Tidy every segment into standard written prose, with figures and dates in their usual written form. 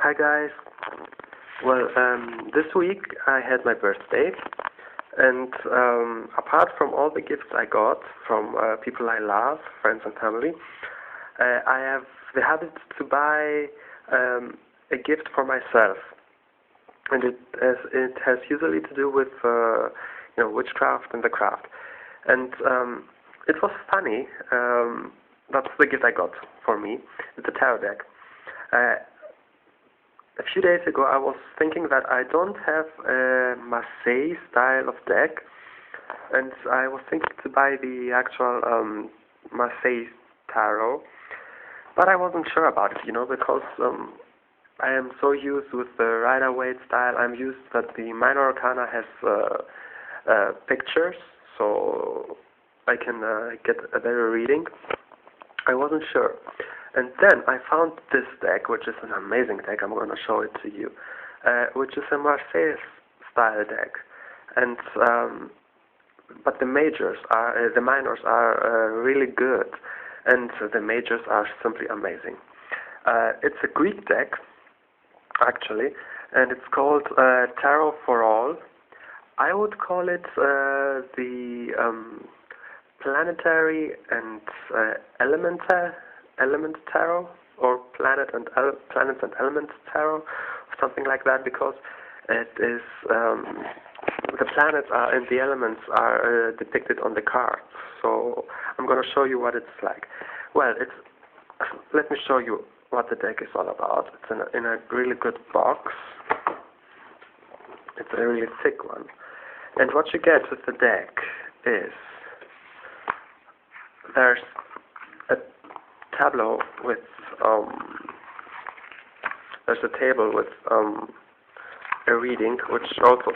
Hi guys. Well, this week I had my birthday, and apart from all the gifts I got from people I love, friends and family, I have the habit to buy a gift for myself, and it has usually to do with witchcraft and the craft, and it was funny. That's the gift I got for me. It's a tarot deck. A few days ago, I was thinking that I don't have a Marseille style of deck, and I was thinking to buy the actual Marseille tarot, but I wasn't sure about it, because I am so used with the Rider-Waite style. I'm used that the minor arcana has pictures, so I can get a better reading. I wasn't sure. And then I found this deck, which is an amazing deck. I'm going to show it to you, which is a Marseille style deck. And but the minors are really good, and the majors are simply amazing. It's a Greek deck, actually, and it's called Tarot for All. I would call it the planetary and element tarot, or planets and elements tarot, or something like that, because it is the planets are and the elements are depicted on the cards. So I'm going to show you what it's like. Well, let me show you what the deck is all about. It's in a really good box. It's a really thick one, and what you get with the deck is there's a tableau with there's a table with a reading, which also,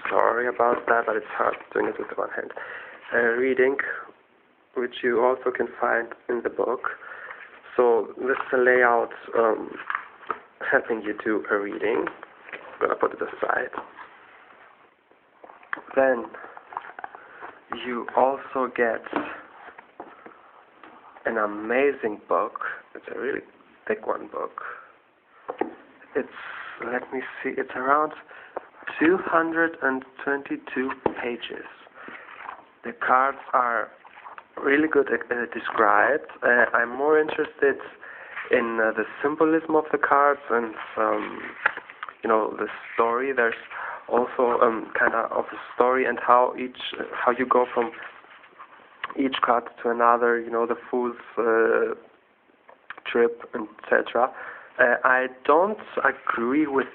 sorry about that, but it's hard doing it with one hand. A reading which you also can find in the book. So this is a layout helping you do a reading. I'm gonna put it aside. Then you also get an amazing book. It's a really thick one book. Let me see, it's around 222 pages. The cards are really good described. I'm more interested in the symbolism of the cards and the story. There's also kind of a story and how you go from each card to another, the Fool's trip, etc. I don't agree with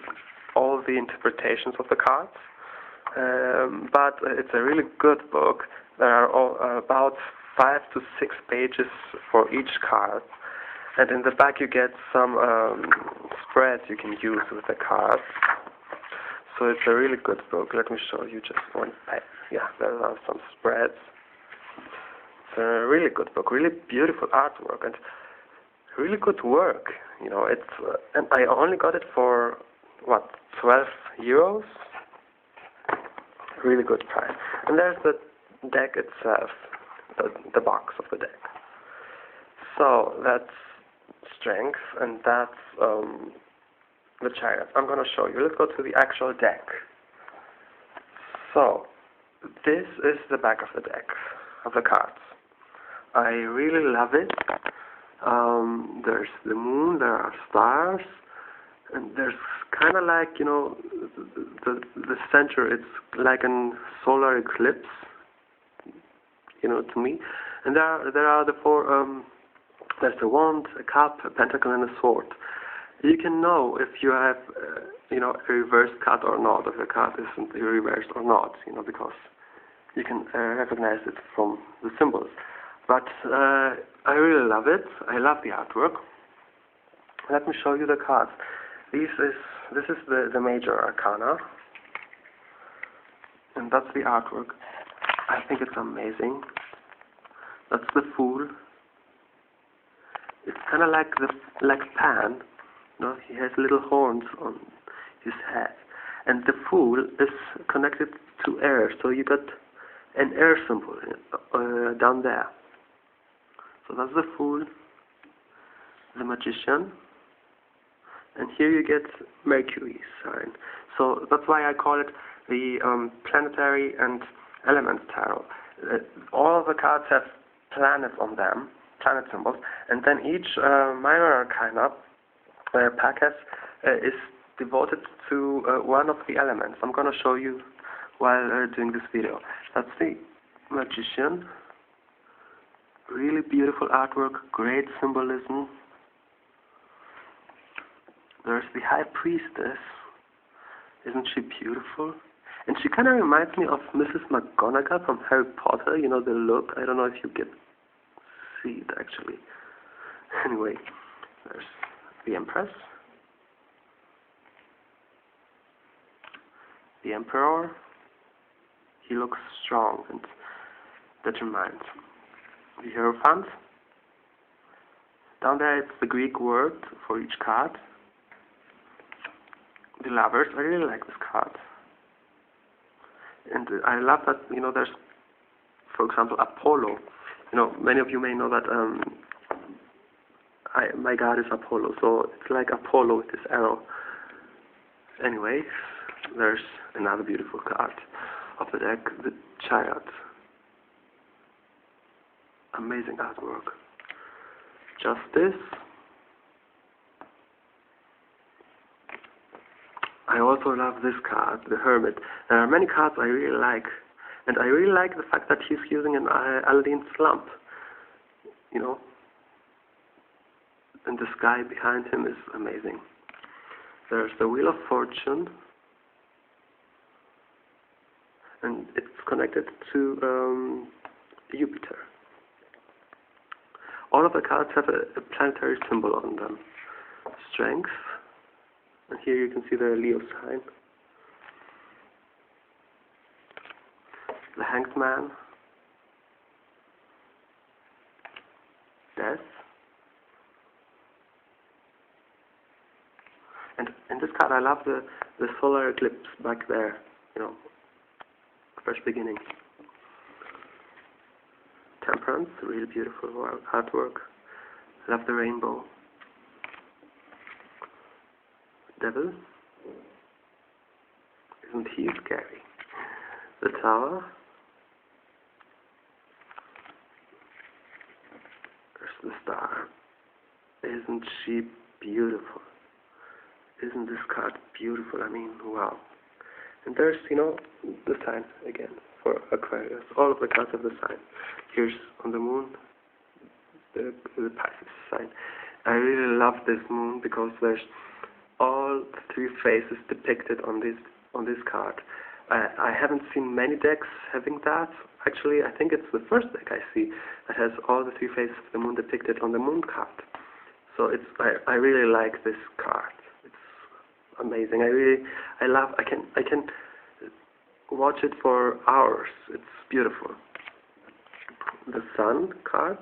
all the interpretations of the cards, but it's a really good book. There are about 5 to 6 pages for each card, and in the back you get some spreads you can use with the cards. So it's a really good book. Let me show you just one page. Yeah, there are some spreads. It's a really good book, really beautiful artwork, and really good work. And I only got it for 12 euros. Really good price. And there's the deck itself, the box of the deck. So that's strength, and that's the Chariot. I'm going to show you. Let's go to the actual deck. So this is the back of the deck, of the cards. I really love it. There's the moon, there are stars, and there's kind of like, the center, it's like a solar eclipse, to me. And there are the four, there's a wand, a cup, a pentacle, and a sword. You can know if you have, a reversed card or not, if the card isn't reversed or not, because you can recognize it from the symbols. But I really love it. I love the artwork. Let me show you the cards. This is the major arcana, and that's the artwork. I think it's amazing. That's the Fool. It's kind of like Pan. He has little horns on his head, and the Fool is connected to air. So you got an air symbol down there. So that's the Fool, the Magician, and here you get Mercury sign. So that's why I call it the planetary and elements tarot. All of the cards have planets on them, planet symbols, and then each minor arcana pack is devoted to one of the elements. I'm going to show you while doing this video. That's the Magician. Really beautiful artwork, great symbolism. There's the High Priestess. Isn't she beautiful? And she kind of reminds me of Mrs. McGonagall from Harry Potter. You know, the look. I don't know if you can see it, actually. Anyway, there's the Empress. The Emperor. He looks strong and determined. The Hierophant. Down there, it's the Greek word for each card. The Lovers. I really like this card. And I love that, you know, there's, for example, Apollo. You know, many of you may know that my god is Apollo, so it's like Apollo with this arrow. Anyway, there's another beautiful card of the deck, the Chariot. Amazing artwork. Justice. I also love this card, the Hermit. There are many cards I really like, and I really like the fact that he's using an Aladdin lamp. You know, and the sky behind him is amazing. There's the Wheel of Fortune, and it's connected to Jupiter. All of the cards have a planetary symbol on them. Strength. And here you can see the Leo sign. The Hanged Man. Death. And in this card I love the solar eclipse back there, you know, fresh beginning. Temperance, really beautiful artwork. Love the rainbow. Devil. Isn't he scary? The Tower. There's the Star. Isn't she beautiful? Isn't this card beautiful? I mean, wow. And there's, you know, the sign again for Aquarius. All of the cards have the sign. Here's on the moon, the Pisces sign. I really love this moon because there's all three faces depicted on this card. I haven't seen many decks having that. Actually, I think it's the first deck I see that has all the three faces of the moon depicted on the moon card. So I really like this card. It's amazing. I can watch it for hours. It's beautiful. The Sun card.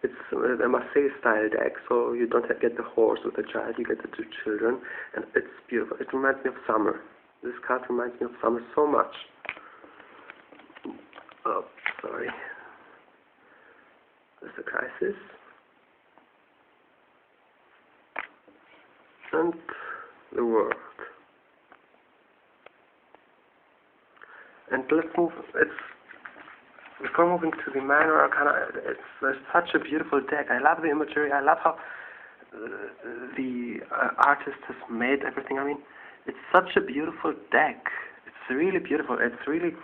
It's a Marseille style deck, so you don't get the horse with the child, you get the two children, and it's beautiful. It reminds me of summer. This card reminds me of summer so much. Oh, sorry. There's the Crisis. And the World. And let's move, before moving to the minor arcana, there's such a beautiful deck. I love the imagery. I love how the artist has made everything. I mean, it's such a beautiful deck. It's really beautiful. It's really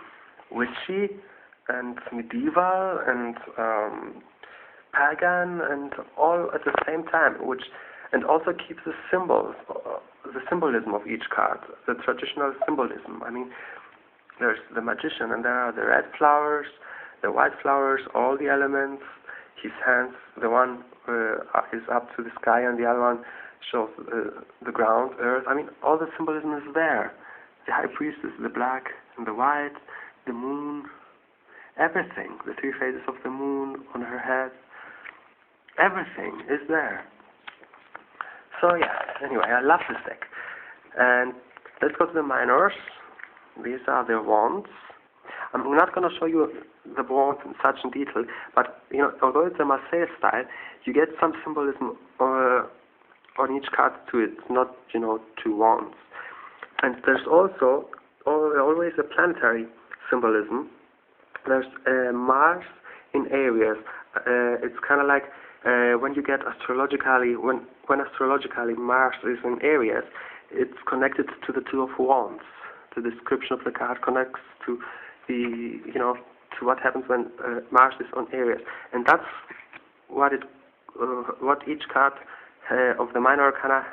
witchy and medieval and pagan and all at the same time, and also keeps the symbols, the symbolism of each card, the traditional symbolism. I mean, there's the Magician, and there are the red flowers, the white flowers, all the elements. His hands, the one is up to the sky, and the other one shows the ground, earth. I mean, all the symbolism is there. The High Priestess, the black and the white, the moon, everything. The three phases of the moon on her head. Everything is there. So yeah, anyway, I love this deck. And let's go to the minors. These are the wands. I'm not going to show you the wands in such detail, but you know, although it's a Marseille style, you get some symbolism on each card too. It's not, two wands. And there's also always a planetary symbolism. There's Mars in Aries. It's kind of like when you get astrologically, when astrologically Mars is in Aries, it's connected to the Two of Wands. The description of the card connects to the, to what happens when Mars is on Aries, and that's what each card of the minor arcana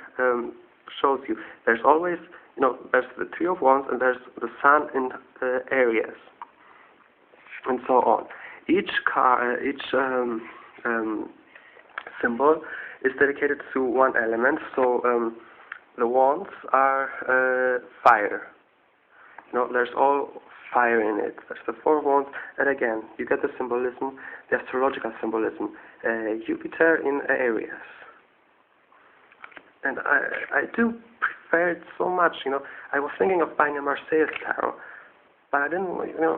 shows you. There's always, there's the Three of Wands, and there's the Sun in Aries, and so on. Each symbol is dedicated to one element. So the wands are fire. There's all fire in it. There's the four wands, and again, you get the symbolism, the astrological symbolism. Jupiter in Aries. And I do prefer it so much. I was thinking of buying a Marseille tarot, but I didn't.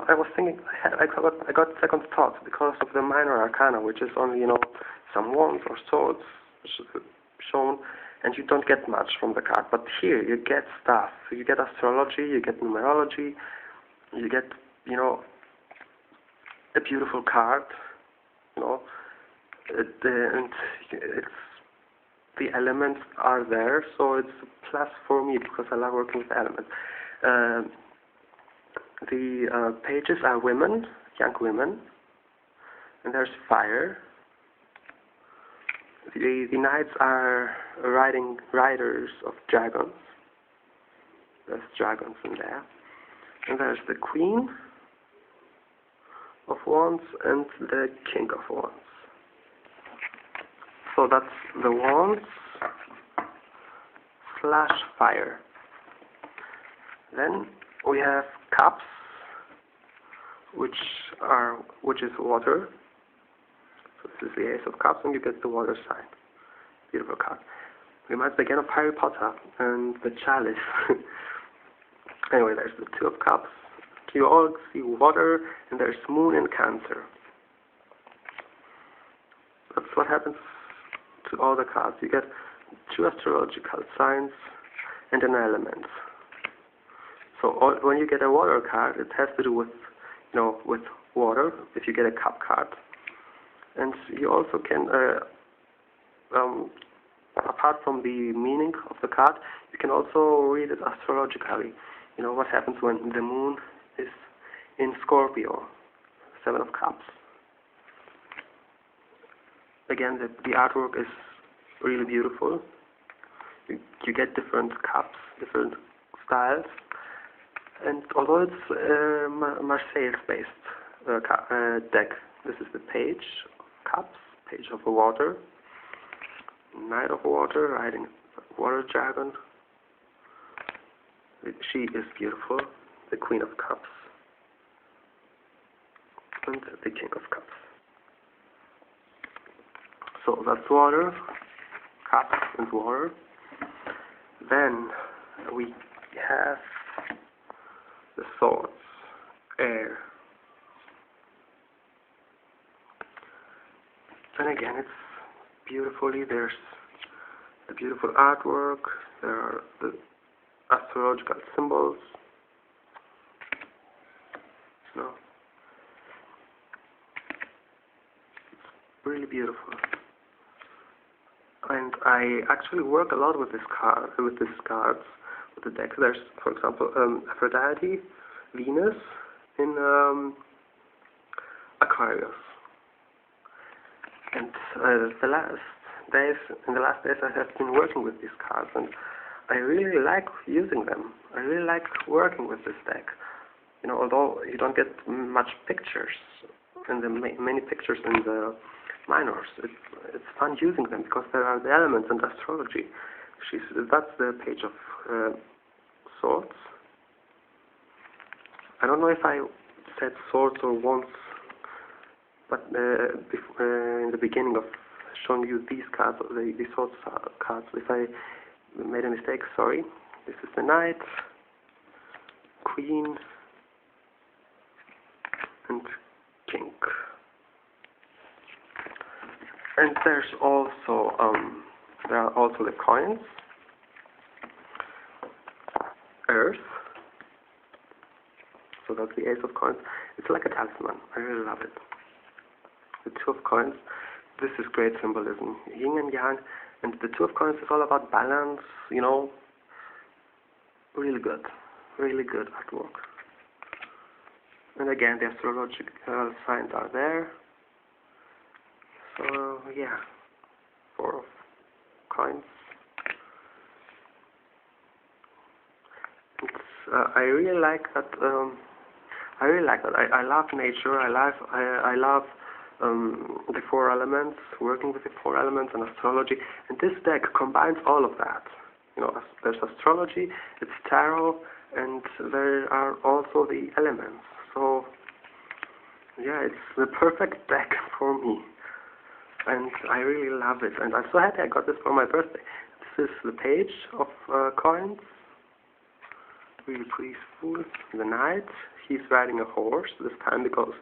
I was thinking I got second thoughts because of the minor arcana, which is only some wands or swords shown, and you don't get much from the card. But here you get stuff. You get astrology, you get numerology, you get a beautiful card. And it's the elements are there, so it's a plus for me because I love working with elements. The pages are women, young women, and there's fire. The knights are riders of dragons. There's dragons in there. And there's the Queen of Wands and the King of Wands. So that's the wands / fire. Then we have cups, which is water. So this is the Ace of Cups, and you get the water sign. Beautiful card. Reminds me again of Harry Potter and the chalice. Anyway, there's the Two of Cups. You all see water, and there's Moon in Cancer. That's what happens to all the cards. You get two astrological signs and an element. So when you get a water card, it has to do with, with water. If you get a cup card, and you also can, apart from the meaning of the card, you can also read it astrologically. What happens when the moon is in Scorpio, Seven of Cups. Again, the artwork is really beautiful. You get different cups, different styles, and although it's Marseille-based deck, this is the Page of Cups, Page of Water, Knight of Water, riding a water dragon. She is beautiful, the Queen of Cups, and the King of Cups. So that's water, cups and water. Then we have the swords, air. And again, it's beautifully, there's the beautiful artwork, there are the astrological symbols. It's really beautiful. And I actually work a lot with these cards, with the deck. There's, for example, Aphrodite, Venus in Aquarius. And in the last days I have been working with these cards, and I really like using them. I really like working with this deck. Although you don't get much pictures, and the many pictures in the minors, it's fun using them because there are the elements and astrology. That's the Page of Swords. I don't know if I said swords or wands, but in the beginning of showing you these cards, the swords cards, if I made a mistake, sorry. This is the Knight, Queen, and King. And there's also there are also the coins, Earth, so that's the Ace of Coins. It's like a talisman. I really love it. The Two of Coins, this is great symbolism, yin and yang, and the Two of Coins is all about balance, you know, really good artwork. And again, the astrological signs are there. So yeah, Four of Coins. I really like that. I love nature. I love the four elements, working with the four elements and astrology. And this deck combines all of that. You know, there's astrology, it's tarot, and there are also the elements. So yeah, it's the perfect deck for me. And I really love it. And I'm so happy I got this for my birthday. This is the Page of Coins. Really peaceful. The Knight, he's riding a horse this time because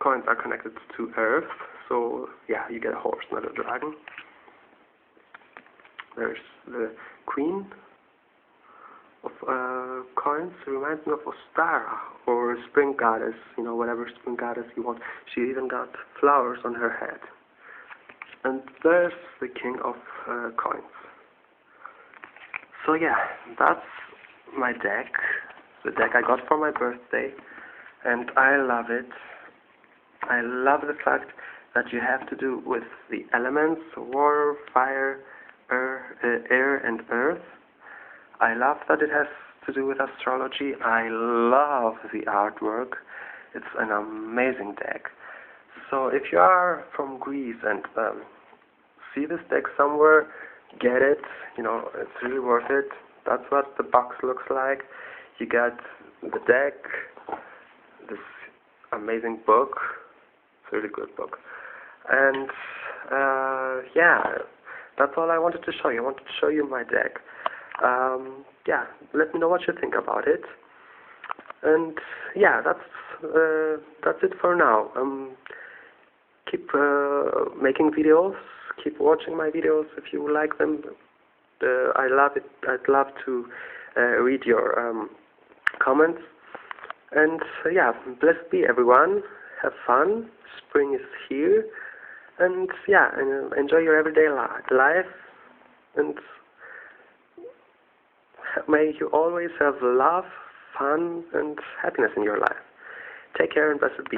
coins are connected to Earth, so yeah, you get a horse, not a dragon. There's the Queen of Coins, reminds me of Ostara, or Spring Goddess, you know, whatever Spring Goddess you want. She even got flowers on her head. And there's the King of Coins. So yeah, that's my deck, the deck I got for my birthday, and I love it. I love the fact that you have to do with the elements, water, fire, air and earth. I love that it has to do with astrology. I love the artwork. It's an amazing deck. So if you are from Greece and see this deck somewhere, get it, you know, it's really worth it. That's what the box looks like. You get the deck, this amazing book, it's a really good book, and yeah, that's all I wanted to show you. I wanted to show you my deck. Yeah, let me know what you think about it, and yeah, that's it for now. Keep making videos. Keep watching my videos if you like them. I love it. I'd love to read your comments. And yeah, blessed be everyone. Have fun. Spring is here. And yeah, enjoy your everyday life. And may you always have love, fun, and happiness in your life. Take care and blessed be.